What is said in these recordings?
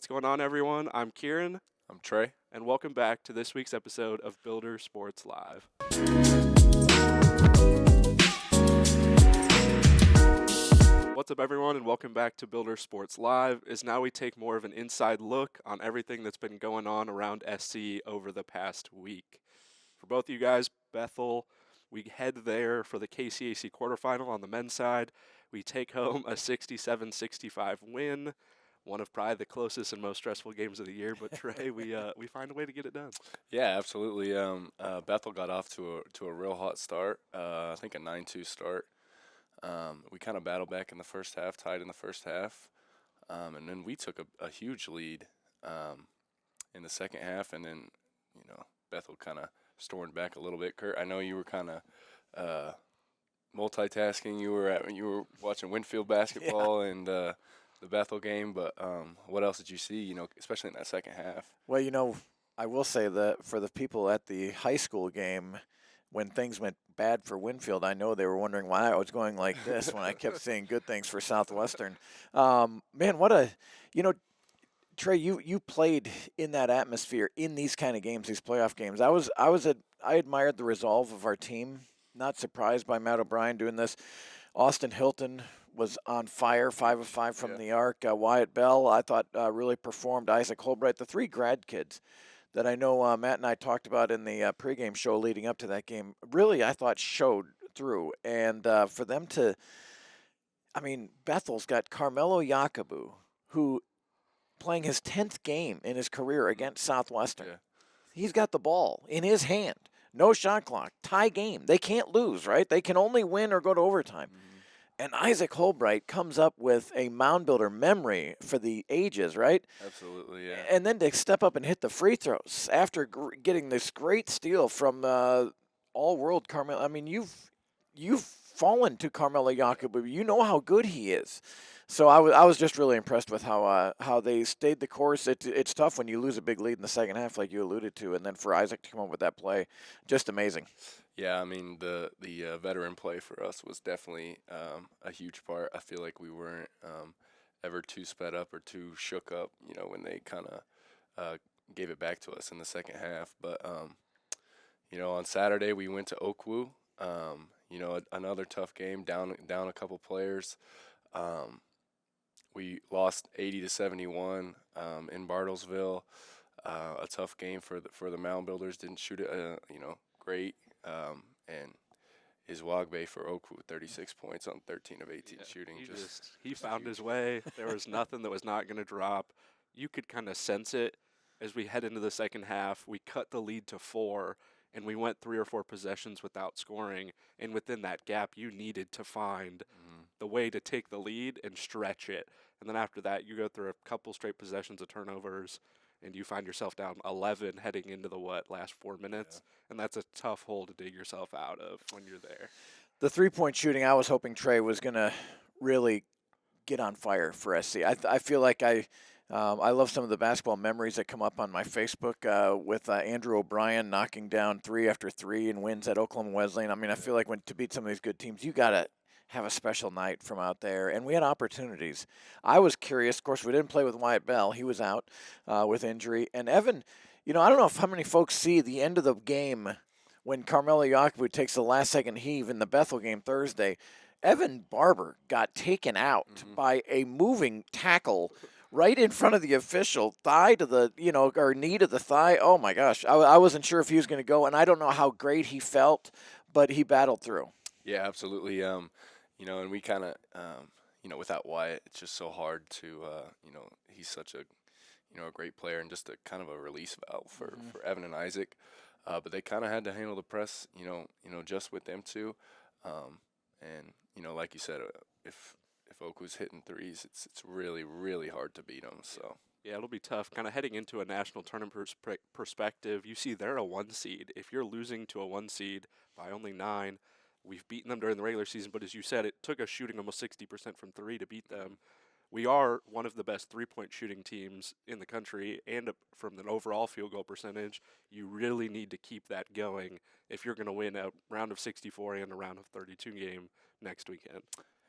What's going on, everyone? I'm Kieran, I'm Trey. and welcome back to this week's episode of Builder Sports Live. What's up, everyone, and welcome back to Builder Sports Live. As now we take more of an inside look on everything that's been going on around SC over the past week. For both of you guys, Bethel, we head there for the KCAC quarterfinal on the men's side. We take home a 67-65 win. One of probably the closest and most stressful games of the year, but Trey, we find a way to get it done. Yeah, absolutely. Bethel got off to a real hot start. I think a 9-2 start. We kind of battled back in the first half, tied in the first half, and then we took a huge lead in the second half, and then Bethel kind of stormed back a little bit. Curt, I know you were kind of multitasking. You were watching Winfield basketball and the Bethel game, but what else did you see, especially in that second half? Well, I will say that for the people at the high school game, when things went bad for Winfield, I know they were wondering why I was going like this when I kept saying good things for Southwestern. Trey, you played in that atmosphere in these kind of games, these playoff games. I admired the resolve of our team. Not surprised by Matt O'Brien doing this. Austin Hilton was on fire, 5 of 5 from the arc. Wyatt Bell, I thought, really performed. Isaac Holbright, the three grad kids that I know Matt and I talked about in the pregame show leading up to that game, really, I thought, showed through. And for them to, Bethel's got Carmelo Yakubu, who playing his 10th game in his career against Southwestern. Yeah. He's got the ball in his hand. No shot clock. Tie game. They can't lose, right? They can only win or go to overtime. Mm-hmm. And Isaac Holbright comes up with a mound builder memory for the ages, right? Absolutely, yeah. And then to step up and hit the free throws after getting this great steal from all-world Carmelo. I mean, you've fallen to Carmelo Yakubu. You know how good he is. So I was just really impressed with how they stayed the course. It's tough when you lose a big lead in the second half, like you alluded to, and then for Isaac to come up with that play, just amazing. Yeah, I mean the veteran play for us was definitely a huge part. I feel like we weren't ever too sped up or too shook up, when they kind of gave it back to us in the second half. But on Saturday we went to Oakwoo. Another tough game, down a couple players. We lost 80-71 in Bartlesville. A tough game for the mound builders. Didn't shoot it, great. And Iswagbe for Oakwoo, 36 points on 13 of 18 shooting. He found his way. There was nothing that was not going to drop. You could kind of sense it as we head into the second half. We cut the lead to 4, and we went 3 or 4 possessions without scoring. And within that gap, you needed to find the way to take the lead and stretch it. And then after that, you go through a couple straight possessions of turnovers, and you find yourself down 11 heading into the last 4 minutes. Yeah. And that's a tough hole to dig yourself out of when you're there. The three-point shooting, I was hoping Trey was going to really get on fire for SC. I feel like I love some of the basketball memories that come up on my Facebook with Andrew O'Brien knocking down 3 after 3 and wins at Oklahoma Wesleyan. I feel like to beat some of these good teams, you got to have a special night from out there, and we had opportunities. I was curious. Of course, we didn't play with Wyatt Bell. He was out with injury. And Evan, I don't know how many folks see the end of the game when Carmelo Yakubu takes the last-second heave in the Bethel game Thursday. Evan Barber got taken out by a moving tackle right in front of the official, thigh to the, or knee to the thigh. Oh, my gosh. I wasn't sure if he was going to go, and I don't know how great he felt, but he battled through. Yeah, absolutely. And we kind of, without Wyatt, it's just so hard to, he's such a, a great player and just a kind of a release valve for Evan and Isaac. But they kind of had to handle the press, just with them two. And, like you said, if Oakwoo's hitting threes, it's really, really hard to beat them. So. Yeah, it'll be tough. Kind of heading into a national tournament perspective, you see they're a 1 seed. If you're losing to a 1 seed by only 9, we've beaten them during the regular season, but as you said, it took us shooting almost 60% from 3 to beat them. We are one of the best three-point shooting teams in the country, and from an overall field goal percentage, you really need to keep that going if you're going to win a round of 64 and a round of 32 game next weekend.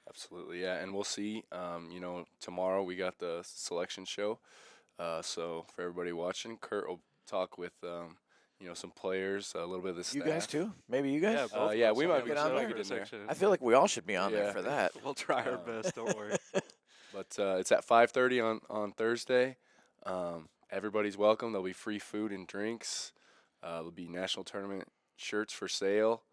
Absolutely, yeah, and we'll see. Tomorrow we got the selection show. So for everybody watching, Curt will talk with some players, a little bit of the You staff. guys too? Maybe you guys? Yeah, both of Yeah, us. we might be we on still there. get a in there. section. I feel like we all should be on there Yeah. for that. We'll try our best. Don't worry. But it's at 5:30 on Thursday. Everybody's welcome. There'll be free food and drinks. There'll be national tournament shirts for sale.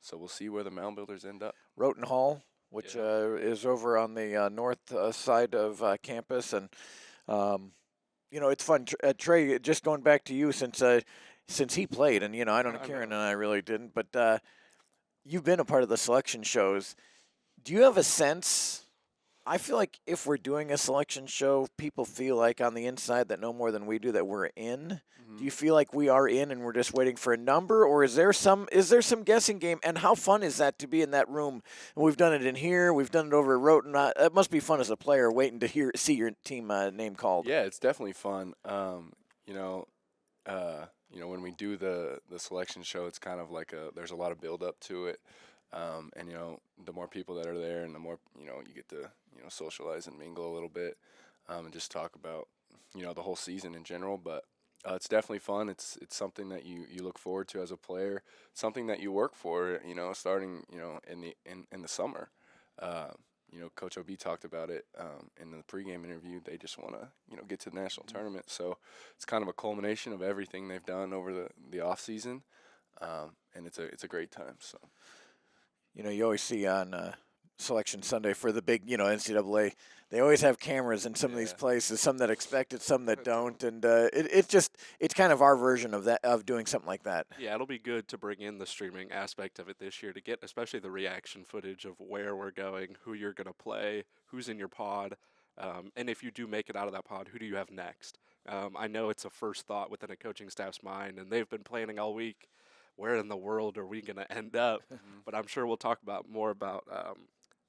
So we'll see where the Mound Builders end up. Roten Hall, which is over on the north side of campus, and it's fun. Trey, just going back to you, since he played, and I don't know, I Kieran know. and I really didn't, but you've been a part of the selection shows. Do you have a sense? I feel like if we're doing a selection show, people feel like on the inside that know more than we do that we're in. Do you feel like we are in and we're just waiting for a number, or is there some guessing game? And how fun is that to be in that room? And we've done it in here, we've done it over at Roten. It must be fun as a player waiting to see your team name called. Yeah, it's definitely fun. When we do the selection show, it's kind of like there's a lot of build up to it. And the more people that are there, and the more you get to socialize and mingle a little bit, and just talk about the whole season in general. But it's definitely fun. It's something that you look forward to as a player. Something that you work for. Starting in the summer. Coach OB talked about it in the pregame interview. They just want to get to the national tournament. So it's kind of a culmination of everything they've done over the off season, and it's a great time. So. You always see on Selection Sunday for the big, NCAA, they always have cameras in some of these places, some that expect it, some that don't, and it's kind of our version of that, of doing something like that. Yeah, it'll be good to bring in the streaming aspect of it this year to get especially the reaction footage of where we're going, who you're going to play, who's in your pod, and if you do make it out of that pod, who do you have next? I know it's a first thought within a coaching staff's mind, and they've been planning all week. Where in the world are we going to end up? But I'm sure we'll talk more about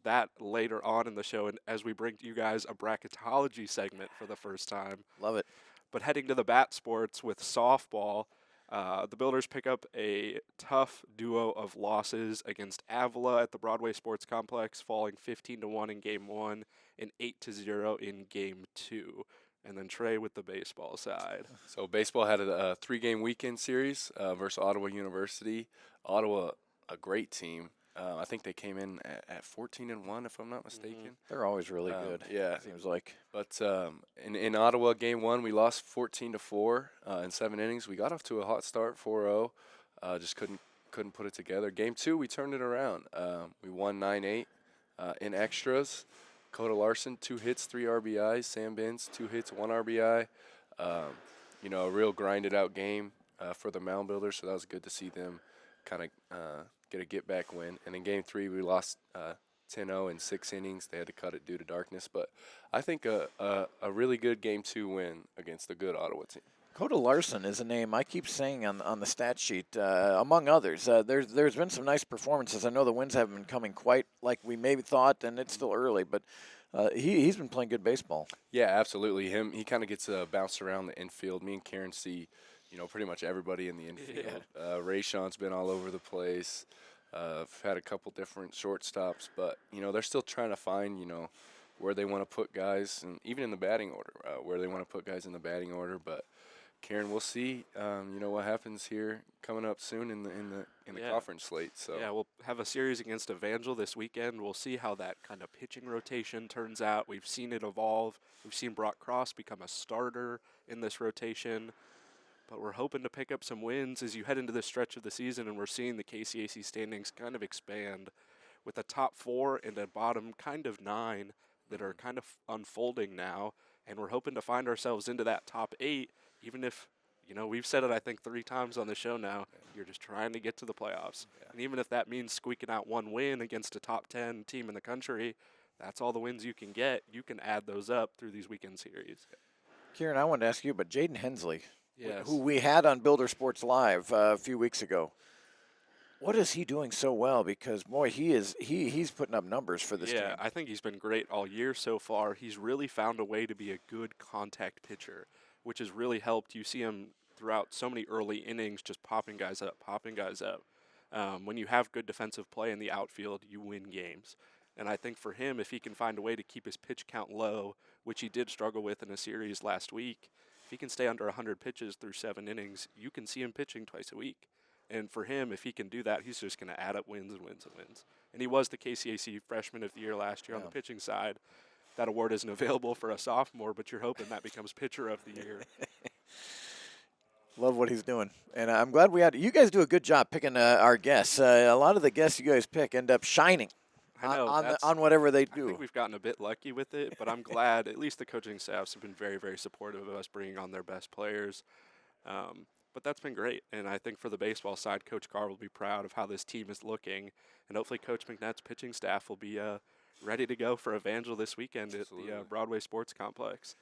that later on in the show, and as we bring to you guys a bracketology segment for the first time. Love it. But heading to the bat sports with softball, the Builders pick up a tough duo of losses against Avila at the Broadway Sports Complex, falling 15-1 in Game 1 and 8-0 in Game 2. And then Trey with the baseball side. So baseball had a 3-game weekend series versus Ottawa University. Ottawa, a great team. I think they came in at 14-1, if I'm not mistaken. They're always really good. Yeah, seems like. But in Ottawa, Game 1, we lost 14-4 in 7 innings. We got off to a hot start, 4-0. Just couldn't put it together. Game 2, we turned it around. We won 9-8 in extras. Coda Larson, 2 hits, 3 RBIs. Sam Benz, 2 hits, 1 RBI. A real grinded out game for the Mound Builders, so that was good to see them kind of get a get-back win. And in Game 3, we lost 10-0 in 6 innings. They had to cut it due to darkness. But I think a really good Game 2 win against a good Ottawa team. Coda Larson is a name I keep saying on the stat sheet, among others. There's been some nice performances. I know the wins haven't been coming quite like we maybe thought, and it's still early, but he's been playing good baseball. Yeah, absolutely. He kind of gets bounced around the infield. Me and Kieran see, pretty much everybody in the infield. Yeah. Rayshon's been all over the place. Had a couple different shortstops, but they're still trying to find where they want to put guys, and even in the batting order, where they want to put guys in the batting order, but. Kieran, we'll see. What happens here coming up soon in the conference slate. So yeah, we'll have a series against Evangel this weekend. We'll see how that kind of pitching rotation turns out. We've seen it evolve. We've seen Brock Cross become a starter in this rotation. But we're hoping to pick up some wins as you head into this stretch of the season, and we're seeing the KCAC standings kind of expand with a top 4 and a bottom kind of 9 that are kind of unfolding now. And we're hoping to find ourselves into that top 8. Even if, we've said it, I think, 3 times on the show now, you're just trying to get to the playoffs. Yeah. And even if that means squeaking out 1 win against a top 10 team in the country, that's all the wins you can get. You can add those up through these weekend series. Kieran, I wanted to ask you about Jaden Hensley, yes. who we had on Builder Sports Live a few weeks ago. What is he doing so well? Because, boy, he's putting up numbers for this team. Yeah, I think he's been great all year so far. He's really found a way to be a good contact pitcher, which has really helped. You see him throughout so many early innings just popping guys up. When you have good defensive play in the outfield, you win games. And I think for him, if he can find a way to keep his pitch count low, which he did struggle with in a series last week, if he can stay under 100 pitches through 7 innings, you can see him pitching twice a week. And for him, if he can do that, he's just going to add up wins and wins and wins. And he was the KCAC Freshman of the Year last year on the pitching side. That award isn't available for a sophomore, but you're hoping that becomes Pitcher of the Year. Love what he's doing. And I'm glad we had – you guys do a good job picking our guests. A lot of the guests you guys pick end up shining I know, on whatever they I do. think we've gotten a bit lucky with it, but I'm glad at least the coaching staffs have been very, very supportive of us bringing on their best players. But that's been great, and I think for the baseball side, Coach Carr will be proud of how this team is looking, and hopefully Coach McNett's pitching staff will be ready to go for Evangel this weekend at the Broadway Sports Complex.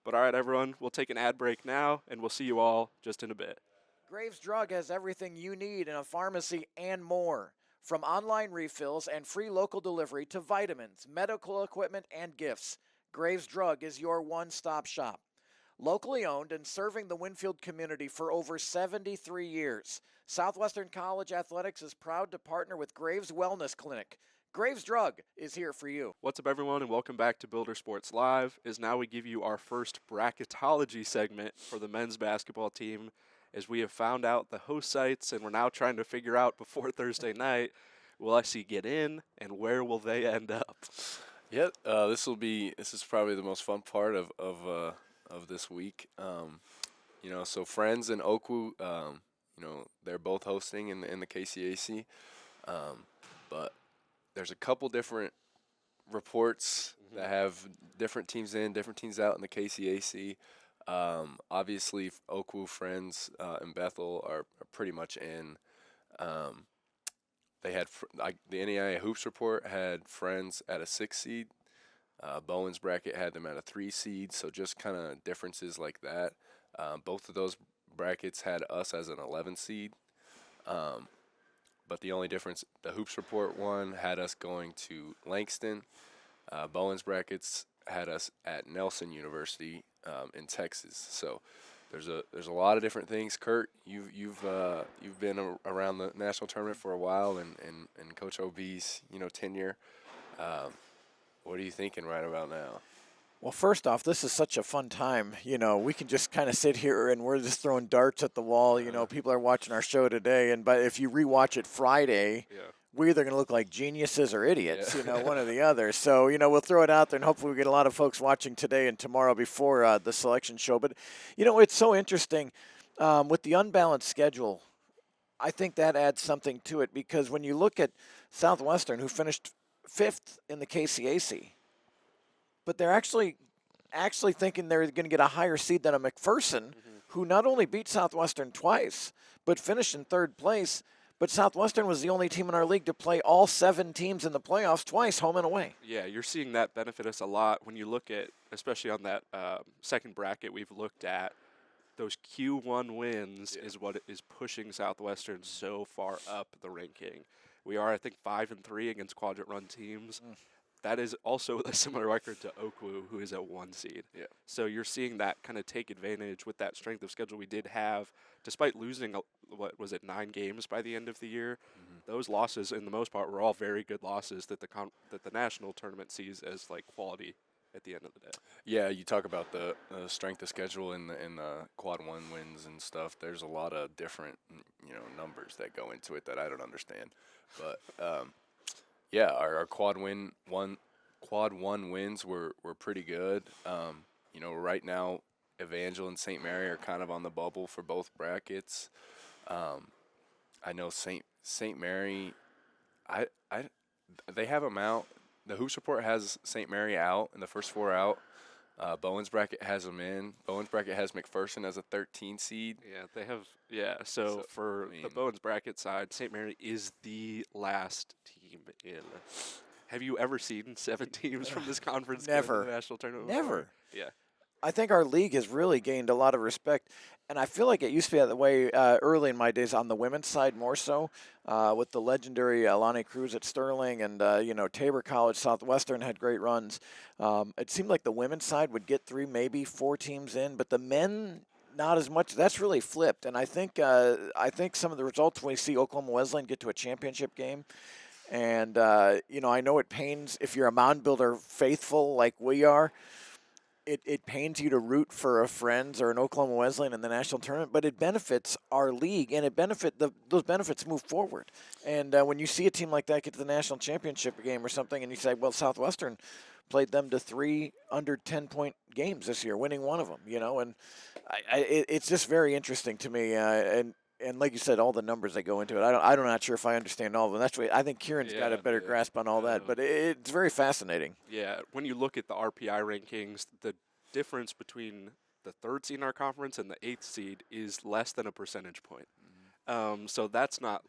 But all right, everyone, we'll take an ad break now, and we'll see you all just in a bit. Graves Drug has everything you need in a pharmacy and more. From online refills and free local delivery to vitamins, medical equipment, and gifts, Graves Drug is your one-stop shop. Locally owned and serving the Winfield community for over 73 years, Southwestern College Athletics is proud to partner with Graves Wellness Clinic. Graves Drug is here for you. What's up, everyone, and welcome back to Builder Sports Live. As now we give you our first bracketology segment for the men's basketball team, as we have found out the host sites, and we're now trying to figure out before Thursday night, will SC get in, and where will they end up? Yeah, this is probably the most fun part of this week. So Friends and Oakwood, they're both hosting in the KCAC, but there's a couple different reports that have different teams in, different teams out in the KCAC. Obviously, Oakwood, Friends, and Bethel are pretty much in. They had the NAIA Hoops report had Friends at a 6 seed. Bowen's bracket had them at a 3 seed, so just kind of differences like that. Both of those brackets had us as an 11 seed. But the only difference, the Hoops report one had us going to Langston. Bowen's brackets had us at Nelson University in Texas. So there's a lot of different things. Curt, you've been around the national tournament for a while, and Coach OB's tenure. What are you thinking right about now? Well, first off, this is such a fun time. We can just kind of sit here and we're just throwing darts at the wall. People are watching our show today, but if you rewatch it Friday, we're either going to look like geniuses or idiots, one or the other. So, we'll throw it out there, and hopefully we get a lot of folks watching today and tomorrow before the selection show. But, it's so interesting with the unbalanced schedule. I think that adds something to it, because when you look at Southwestern, who finished 5th in the KCAC, but they're actually thinking they're going to get a higher seed than a McPherson, who not only beat Southwestern twice, but finished in 3rd place. But Southwestern was the only team in our league to play all 7 teams in the playoffs twice, home and away. Yeah, you're seeing that benefit us a lot when you look at, especially on that second bracket we've looked at, those Q1 wins is what is pushing Southwestern so far up the ranking. We are, I think, 5-3 against quadrant run teams. That is also a similar record to Oakwood, who is at 1 seed. Yeah. So you're seeing that kind of take advantage with that strength of schedule we did have, despite losing, 9 games by the end of the year. Those losses, in the most part, were all very good losses that the national tournament sees as quality at the end of the day. Yeah, you talk about the strength of schedule in the quad 1 wins and stuff. There's a lot of different numbers that go into it that I don't understand, but. Our quad 1 wins were pretty good. Right now, Evangel and St. Mary are kind of on the bubble for both brackets. I know St. Mary, they have them out. The Hoops report has St. Mary out, and the first 4 out. Bowen's bracket has them in. Bowen's bracket has McPherson as a 13 seed. Yeah, they have. Yeah, so the Bowen's bracket side, St. Mary is the last team in. Have you ever seen 7 teams from this conference go to the national tournament? Never. Yeah. I think our league has really gained a lot of respect, and I feel like it used to be that way early in my days on the women's side more so, with the legendary Lonnie Cruz at Sterling and, Tabor College, Southwestern had great runs. It seemed like the women's side would get 3, maybe 4 teams in, but the men not as much. That's really flipped, and I think some of the results when we see Oklahoma Wesleyan get to a championship game, And, I know it pains if you're a mound builder faithful like we are. It pains you to root for a Friends or an Oklahoma Wesleyan in the national tournament, but it benefits our league, and those benefits move forward. And when you see a team like that get to the national championship game or something, and you say, well, Southwestern played them to 3 under 10-point games this year, winning one of them, and it's just very interesting to me. And like you said, all the numbers that go into it, I'm not sure if I understand all of them. That's why I think Kieran's got a better grasp on all that, but it's very fascinating. Yeah, when you look at the RPI rankings, the difference between the 3rd seed in our conference and the 8th seed is less than a percentage point. So that's not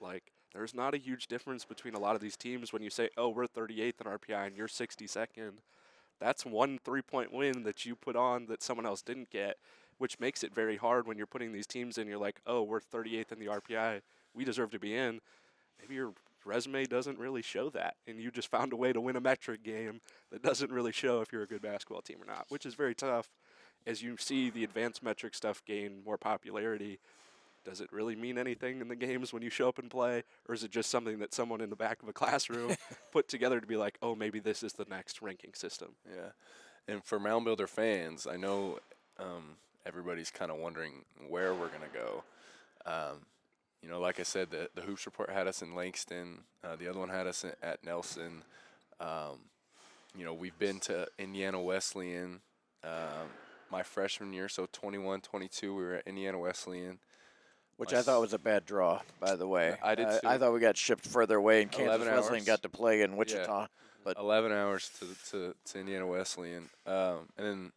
there's not a huge difference between a lot of these teams when you say, oh, we're 38th in RPI and you're 62nd. That's 1 3-point win that you put on that someone else didn't get, which makes it very hard when you're putting these teams in. You're like, oh, we're 38th in the RPI. We deserve to be in. Maybe your resume doesn't really show that, and you just found a way to win a metric game that doesn't really show if you're a good basketball team or not, which is very tough. As you see the advanced metric stuff gain more popularity, does it really mean anything in the games when you show up and play, or is it just something that someone in the back of a classroom put together to be like, oh, maybe this is the next ranking system? Yeah. And for Mound Builder fans, I know everybody's kind of wondering where we're going to go. Like I said, the Hoops Report had us in Langston. The other one had us at Nelson. We've been to Indiana Wesleyan my freshman year, so 21, 22, we were at Indiana Wesleyan. Which I thought was a bad draw, by the way. I did too. I thought we got shipped further away, and Kansas Wesleyan got to play in Wichita. Yeah. But 11 hours to Indiana Wesleyan. And then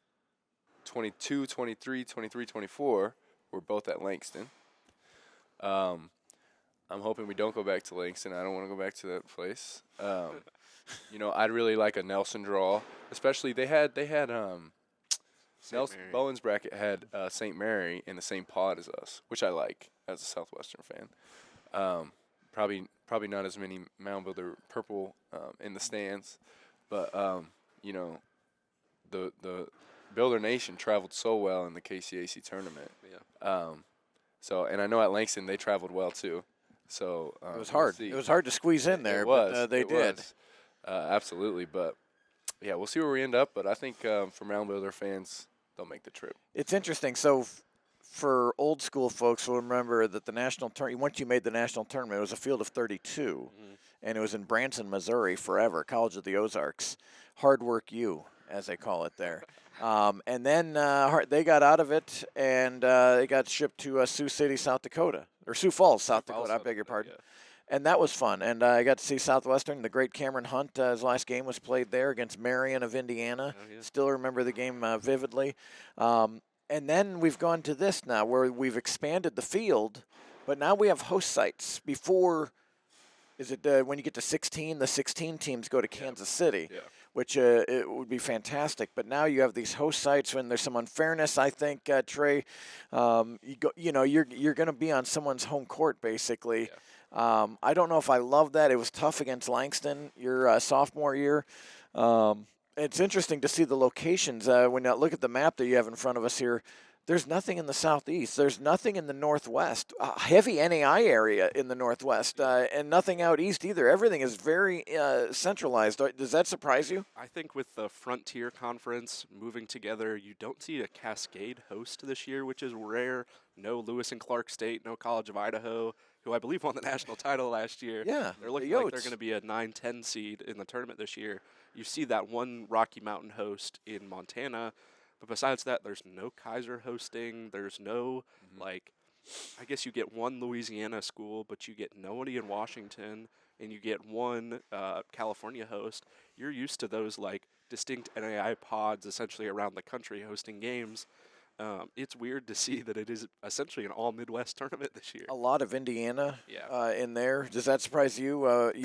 22, 23, 23, 24, we're both at Langston. I'm hoping we don't go back to Langston. I don't want to go back to that place. I'd really like a Nelson draw, especially they had Nelson Bowen's bracket had St. Mary in the same pod as us, which I like as a Southwestern fan. Probably not as many Mound Builder purple in the stands, but the Builder Nation traveled so well in the KCAC tournament. Yeah. And I know at Langston they traveled well too. So it was hard. It was hard to squeeze in there, but they did. Absolutely, but yeah, we'll see where we end up. But I think for Mound Builder fans, they'll make the trip. It's interesting. So for old school folks will remember that the national tournament, once you made the national tournament, it was a field of 32, and it was in Branson, Missouri forever, College of the Ozarks. Hard Work U, as they call it there. And then they got out of it, and they got shipped to Sioux City, South Dakota, or Sioux Falls, South Dakota, I beg your pardon. Yeah. And that was fun. And I got to see Southwestern. The great Cameron Hunt, his last game was played there against Marion of Indiana. Oh, yeah. Still remember the game vividly. And then we've gone to this now where we've expanded the field, but now we have host sites. Before, when you get to 16, the 16 teams go to Kansas City, which it would be fantastic. But now you have these host sites when there's some unfairness, I think, Trey. You're going to be on someone's home court, basically. Yeah. I don't know if I love that. It was tough against Langston your sophomore year. It's interesting to see the locations. When I look at the map that you have in front of us here, there's nothing in the southeast. There's nothing in the northwest. Heavy NAI area in the northwest, and nothing out east either. Everything is very centralized. Does that surprise you? I think with the Frontier Conference moving together, you don't see a Cascade host this year, which is rare. No Lewis and Clark State, no College of Idaho, who I believe won the national title last year. Yeah, they're looking like they're going to be a 9-10 seed in the tournament this year. You see that one Rocky Mountain host in Montana, but besides that, there's no Kaiser hosting. There's no, I guess you get one Louisiana school, but you get nobody in Washington, and you get one California host. You're used to those, distinct NAI pods essentially around the country hosting games. It's weird to see that it is essentially an all-Midwest tournament this year. A lot of Indiana in there. Does that surprise you? And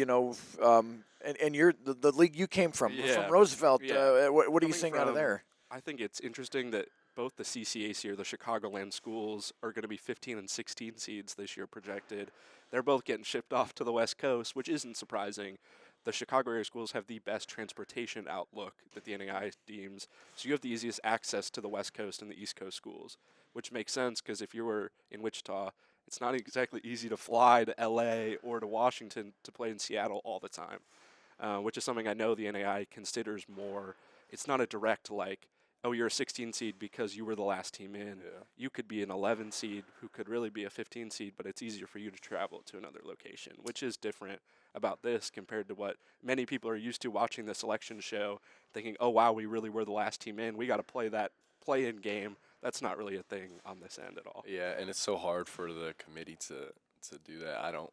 you're the league you came from Roosevelt. Yeah. What are you seeing out of there? I think it's interesting that both the CCAC or the Chicagoland schools are going to be 15 and 16 seeds this year projected. They're both getting shipped off to the West Coast, which isn't surprising. The Chicago area schools have the best transportation outlook that the NAI deems. So you have the easiest access to the West Coast and the East Coast schools, which makes sense because if you were in Wichita It's not exactly easy to fly to LA or to Washington to play in Seattle all the time, which is something I know the NAI considers more. It's not a direct like, oh, you're a 16 seed because you were the last team in. Yeah. You could be an 11 seed who could really be a 15 seed, but it's easier for you to travel to another location, which is different about this compared to what many people are used to watching the selection show, thinking, oh, wow, we really were the last team in. We got to play that play-in game. That's not really a thing on this end at all. Yeah, and it's so hard for the committee to do that. I don't,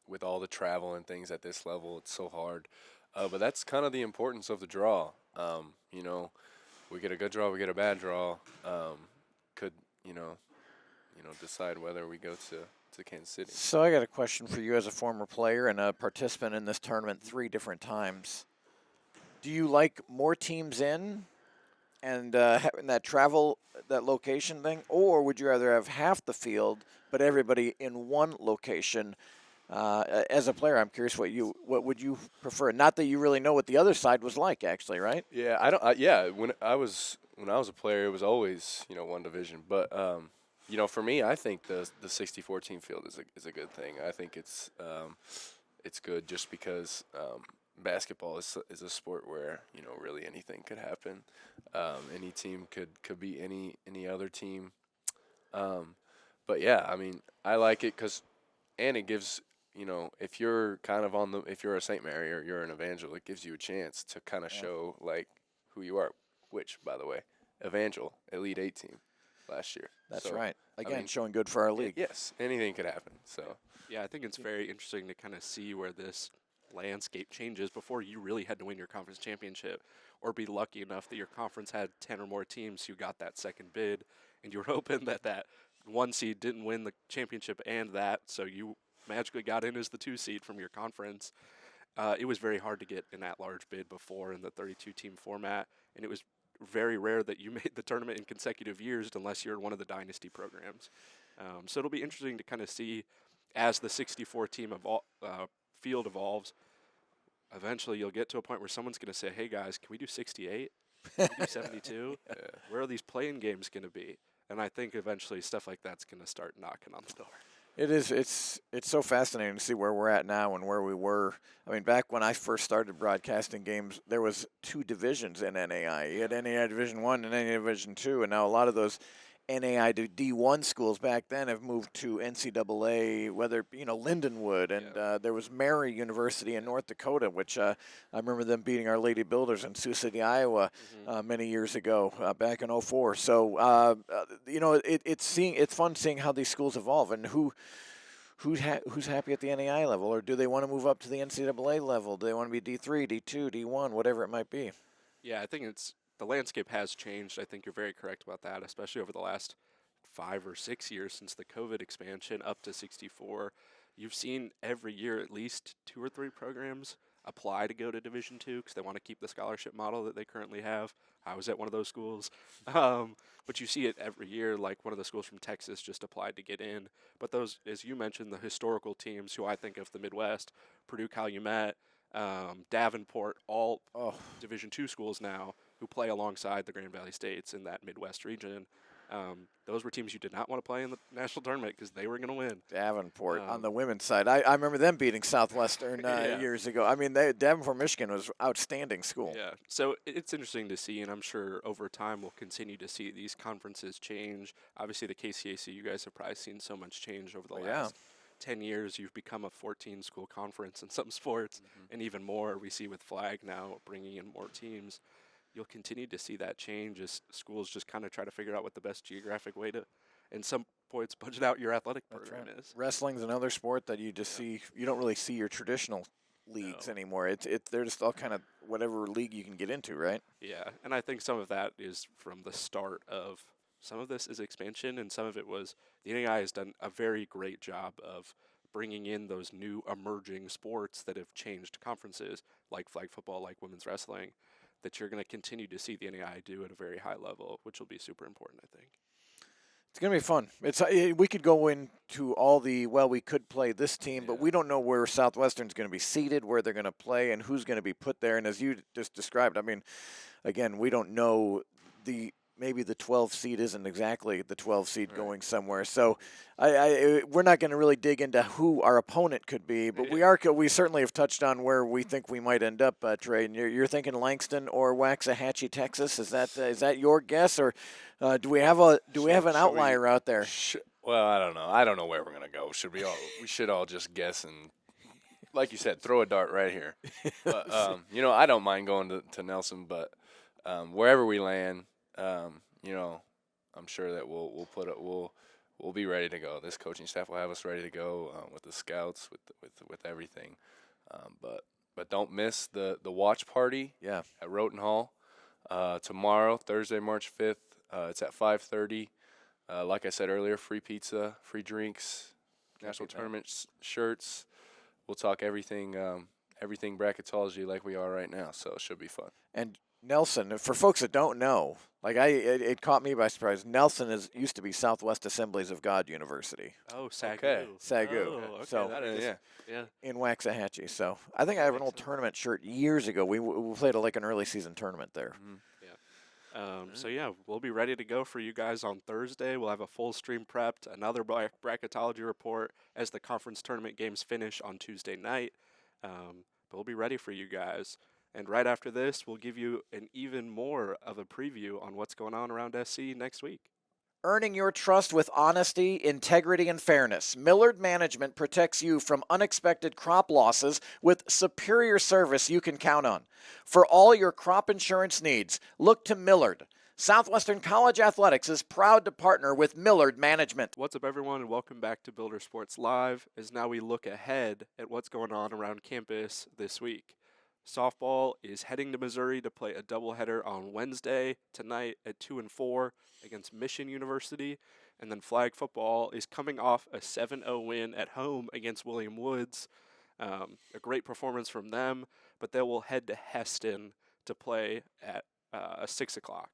with all the travel and things at this level, it's so hard. But that's kind of the importance of the draw. We get a good draw, we get a bad draw. Could decide whether we go to Kansas City. So I got a question for you as a former player and a participant in this tournament 3 different times. Do you like more teams in and having that travel, that location thing, or would you rather have half the field but everybody in one location? As a player, I'm curious what would you prefer? Not that you really know what the other side was like, actually, right? Yeah, when I was a player, it was always one division. But for me, I think the 64 team field is a good thing. I think it's good just because basketball is a sport where really anything could happen. Any team could be any other team. But yeah, I mean, I like it and it gives. If you're kind of if you're a St. Mary or you're an Evangel, it gives you a chance to kind of show like who you are. Which, by the way, Evangel Elite 8 team last year. That's right. Again, showing good for our league. Yes, anything could happen. So yeah, I think it's very interesting to kind of see where this landscape changes before you really had to win your conference championship or be lucky enough that your conference had 10 or more teams who got that second bid, and you were hoping that one seed didn't win the championship and so you magically got in as the 2 seed from your conference. It was very hard to get an at-large bid before in the 32-team format, and it was very rare that you made the tournament in consecutive years unless you're in one of the dynasty programs. So it'll be interesting to kind of see as the 64-team field evolves. Eventually, you'll get to a point where someone's going to say, hey, guys, can we do 68? Can we do 72? Where are these playing games going to be? And I think eventually stuff like that's going to start knocking on the door. It is. It's so fascinating to see where we're at now and where we were. I mean, back when I first started broadcasting games, there was 2 divisions in NAIA. You had NAIA Division 1 and NAIA Division 2, and now a lot of those NAIA to D1 schools back then have moved to NCAA, whether Lindenwood, and there was Mary University in North Dakota, which I remember them beating Our Lady Builders in Sioux City, Iowa, many years ago, back in '04. So it's fun seeing how these schools evolve and who's happy at the NAIA level, or do they want to move up to the NCAA level? Do they want to be D3, D2, D1, whatever it might be? Yeah, I think the landscape has changed. I think you're very correct about that, especially over the last 5 or 6 years since the COVID expansion up to 64. You've seen every year at least 2 or 3 programs apply to go to Division II because they want to keep the scholarship model that they currently have. I was at one of those schools. But you see it every year, like one of the schools from Texas just applied to get in. But those, as you mentioned, the historical teams who I think of the Midwest, Purdue, Calumet, Davenport, all Division II schools now who play alongside the Grand Valley States in that Midwest region. Those were teams you did not want to play in the national tournament because they were going to win. Davenport on the women's side. I remember them beating Southwestern years ago. I mean, Davenport, Michigan was an outstanding school. Yeah, so it's interesting to see, and I'm sure over time we'll continue to see these conferences change. Obviously, the KCAC, you guys have probably seen so much change over the last 10 years. You've become a 14-school conference in some sports, and even more we see with Flag now bringing in more teams. You'll continue to see that change as schools just kind of try to figure out what the best geographic way to, in some points, budget out your athletic program is. Wrestling's another sport that you just see. You don't really see your traditional leagues anymore. They're just all kind of whatever league you can get into, right? Yeah, and I think some of that is from the start of some of this is expansion, and some of it was the NAIA has done a very great job of bringing in those new emerging sports that have changed conferences, like flag football, like women's wrestling, that you're going to continue to see the NAIA do at a very high level, which will be super important, I think. It's going to be fun. We could go into all we could play this team, but we don't know where Southwestern's going to be seated, where they're going to play, and who's going to be put there. And as you just described, I mean, again, we don't know the maybe the 12 seed isn't exactly the 12 seed going somewhere. So we're not going to really dig into who our opponent could be, but we certainly have touched on where we think we might end up, Trey. And you're thinking Langston or Waxahachie, Texas. Is that your guess, or do we have an outlier out there? Well, I don't know. I don't know where we're gonna go. We should all just guess and, like you said, throw a dart right here. But I don't mind going to Nelson, but wherever we land, I'm sure that we'll be ready to go. This coaching staff will have us ready to go with the scouts, with everything. But don't miss the watch party. Yeah. At Roten Hall tomorrow, Thursday, March 5th. It's at 5:30. Like I said earlier, free pizza, free drinks, national tournament shirts. We'll talk everything bracketology like we are right now, so it should be fun. And Nelson, for folks that don't know, it caught me by surprise. Nelson used to be Southwest Assemblies of God University. Oh, SAGU. Okay. SAGU. Oh, okay. So Yeah. in Waxahachie. So I think I have an old tournament shirt years ago. We played an early season tournament there. Mm-hmm. So we'll be ready to go for you guys on Thursday. We'll have a full stream prepped, another bracketology report as the conference tournament games finish on Tuesday night. But we'll be ready for you guys. And right after this, we'll give you an even more of a preview on what's going on around SC next week. Earning your trust with honesty, integrity, and fairness, Millard Management protects you from unexpected crop losses with superior service you can count on. For all your crop insurance needs, look to Millard. Southwestern College Athletics is proud to partner with Millard Management. What's up, everyone, and welcome back to Builder Sports Live, as now we look ahead at what's going on around campus this week. Softball is heading to Missouri to play a doubleheader on Wednesday tonight at 2 and 4 against Mission University, and then flag football is coming off a 7-0 win at home against William Woods. A great performance from them, but they will head to Heston to play at 6 o'clock.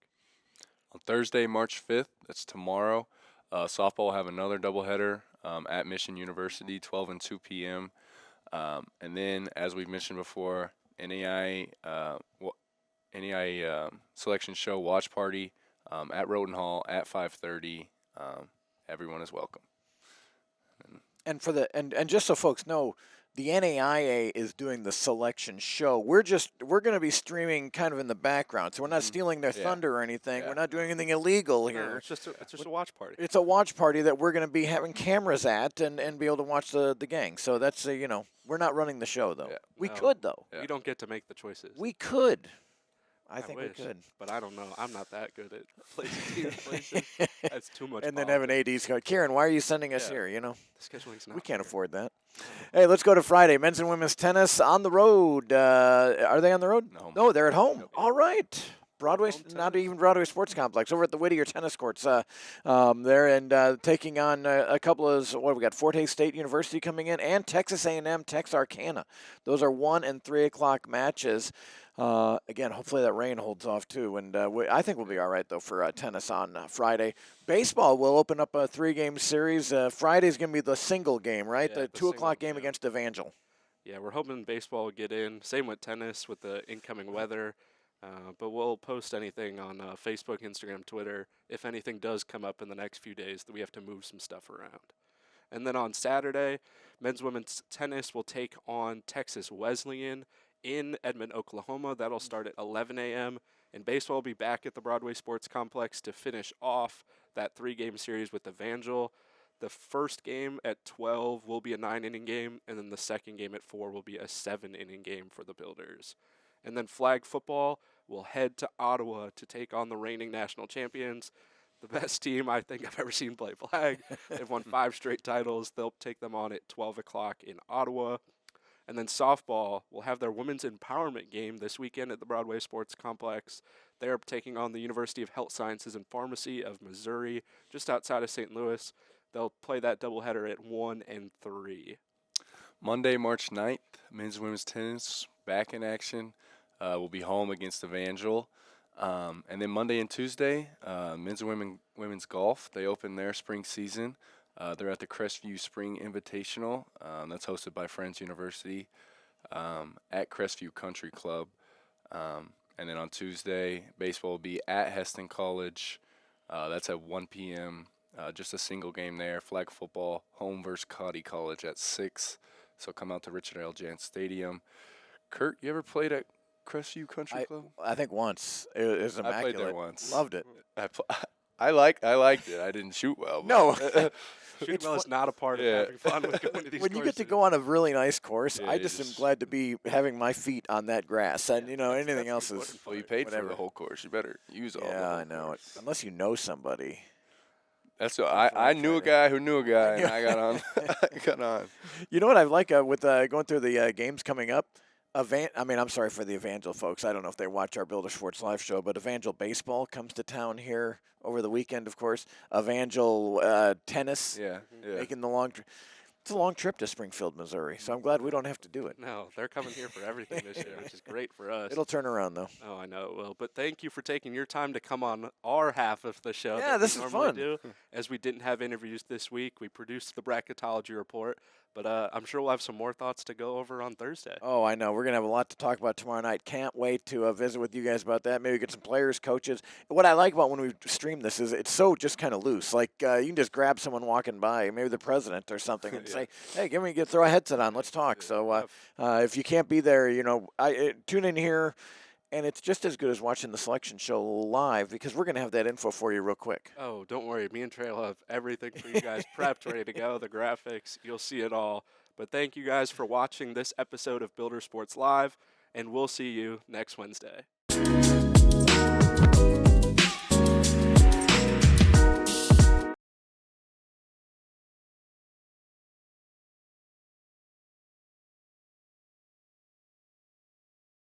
On Thursday, March 5th, that's tomorrow, softball will have another doubleheader at Mission University, 12 and 2 p.m. And then, as we've mentioned before, NAIA selection show watch party at Roten Hall at 5:30. Everyone is welcome. And just so folks know, the NAIA is doing the selection show. We're going to be streaming kind of in the background, so we're not stealing their thunder or anything. Yeah. We're not doing anything illegal here. No, it's just a watch party. It's a watch party that we're going to be having cameras at and be able to watch the gang. So that's we're not running the show though. Yeah. We No. could though. We don't get to make the choices. We could. I think wish, we could. But I don't know. I'm not that good at placing places. That's too much. And then have an AD's go, Kieran, why are you sending us here? The scheduling's not We can't fair. afford that. Hey, let's go to Friday. Men's and women's tennis on the road. Are they on the road? No. They're at home. Nope. All right. Broadway, Home not tennis. even Broadway Sports Complex, over at the Whittier Tennis Courts there, and taking on a couple of, we got Fort Hays State University coming in, and Texas A&M Texarkana. Those are 1 and 3 o'clock matches. Again, hopefully that rain holds off too, and I think we'll be all right though for tennis on Friday. Baseball will open up a 3-game series. Friday's going to be the single game, right? Yeah, the the 2 o'clock single, game against Evangel. Yeah, we're hoping baseball will get in. Same with tennis with the incoming weather. But we'll post anything on Facebook, Instagram, Twitter. If anything does come up in the next few days, that we have to move some stuff around. And then on Saturday, men's women's tennis will take on Texas Wesleyan in Edmond, Oklahoma. That'll start at 11 a.m. And baseball will be back at the Broadway Sports Complex to finish off that 3-game series with Evangel. The first game at 12 will be a 9-inning game, and then the second game at 4 will be a 7-inning game for the Builders. And then flag football will head to Ottawa to take on the reigning national champions. The best team I think I've ever seen play flag. They've won 5 straight titles. They'll take them on at 12 o'clock in Ottawa. And then softball will have their women's empowerment game this weekend at the Broadway Sports Complex. They're taking on the University of Health Sciences and Pharmacy of Missouri, just outside of St. Louis. They'll play that doubleheader at 1 and 3. Monday, March 9th, men's and women's tennis back in action. We'll be home against Evangel. And then Monday and Tuesday, men's and women's golf. They open their spring season. They're at the Crestview Spring Invitational. That's hosted by Friends University at Crestview Country Club. And then on Tuesday, baseball will be at Heston College. That's at 1 p.m. Just a single game there. Flag football, home versus Cody College at 6. So come out to Richard L. Jans Stadium. Curt, you ever played at Crestview Country Club? I think once. It was I immaculate. played there once. Loved it. I liked it. I didn't shoot well. No. Shooting well is not a part of having fun with going to these When you get to courses. go on a really nice course, Yeah, I you just am just- glad to be having my feet on that grass. And, anything that's else is. important. Well, you paid Whatever. for the whole course. You better use all. Yeah, the whole I know it. course. Unless you know somebody. That's what I knew a guy who knew a guy, and I got on. I got on. You know what I like with going through the games coming up? I'm sorry for the Evangel folks. I don't know if they watch our Builder Sports Live show, but Evangel Baseball comes to town here over the weekend, of course. Evangel Tennis Yeah, yeah. making the long trip. It's a long trip to Springfield, Missouri, so I'm glad we don't have to do it. No, they're coming here for everything this year, which is great for us. It'll turn around, though. Oh, I know it will. But thank you for taking your time to come on our half of the show. Yeah, that this we is normally fun. Do. As we didn't have interviews this week, we produced the Bracketology report. But I'm sure we'll have some more thoughts to go over on Thursday. Oh, I know. We're going to have a lot to talk about tomorrow night. Can't wait to visit with you guys about that. Maybe get some players, coaches. What I like about when we stream this is it's so just kind of loose. Like you can just grab someone walking by, maybe the president or something, and say, hey, throw a headset on. Let's talk. So if you can't be there, tune in here. And it's just as good as watching the selection show live because we're going to have that info for you real quick. Oh, don't worry. Me and Trey will have everything for you guys prepped, ready to go. The graphics, you'll see it all. But thank you guys for watching this episode of Builder Sports Live, and we'll see you next Wednesday.